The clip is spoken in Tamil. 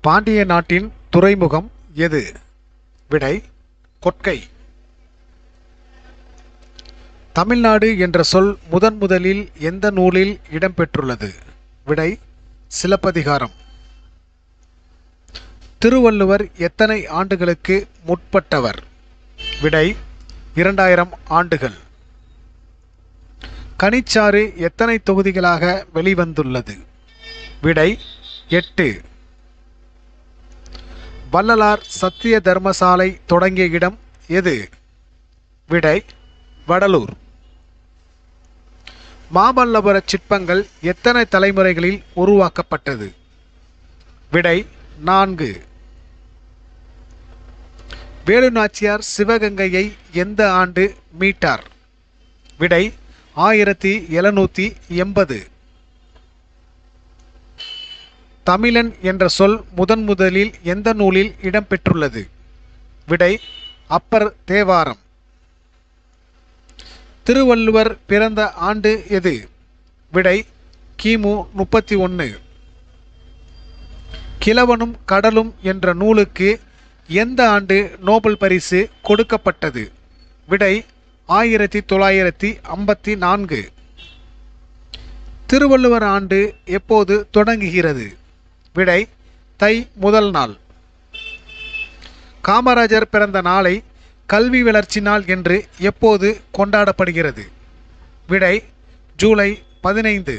பாண்டிய நாட்டின் துறைமுகம் எது? விடை கொற்கை. தமிழ்நாடு என்ற சொல் முதலில் எந்த நூலில் இடம்பெற்றுள்ளது? விடை சிலப்பதிகாரம். திருவள்ளுவர் எத்தனை ஆண்டுகளுக்கு முற்பட்டவர்? விடை 2000 ஆண்டுகள். கனிச்சாறு எத்தனை தொகுதிகளாக வெளிவந்துள்ளது? விடை 8. வள்ளலார் சத்திய தர்மசாலை தொடங்கிய இடம் எது? விடை வடலூர். மாமல்லபுர சிற்பங்கள் எத்தனை தலைமுறைகளில் உருவாக்கப்பட்டது? விடை 4. வேலுநாச்சியார் சிவகங்கையை எந்த ஆண்டு மீட்டார்? விடை 1780. தமிழன் என்ற சொல் முதலில் எந்த நூலில் இடம்பெற்றுள்ளது? விடை அப்பர் தேவாரம். திருவள்ளுவர் பிறந்த ஆண்டு எது? விடை கிமு 31. கிழவனும் கடலும் என்ற நூலுக்கு எந்த ஆண்டு நோபல் பரிசு கொடுக்கப்பட்டது? விடை 1954. திருவள்ளுவர் ஆண்டு எப்போது தொடங்குகிறது? விடை தை முதல் நாள். காமராஜர் பிறந்த நாளை கல்வி வளர்ச்சி நாள் என்று எப்போது கொண்டாடப்படுகிறது? விடை ஜூலை 15.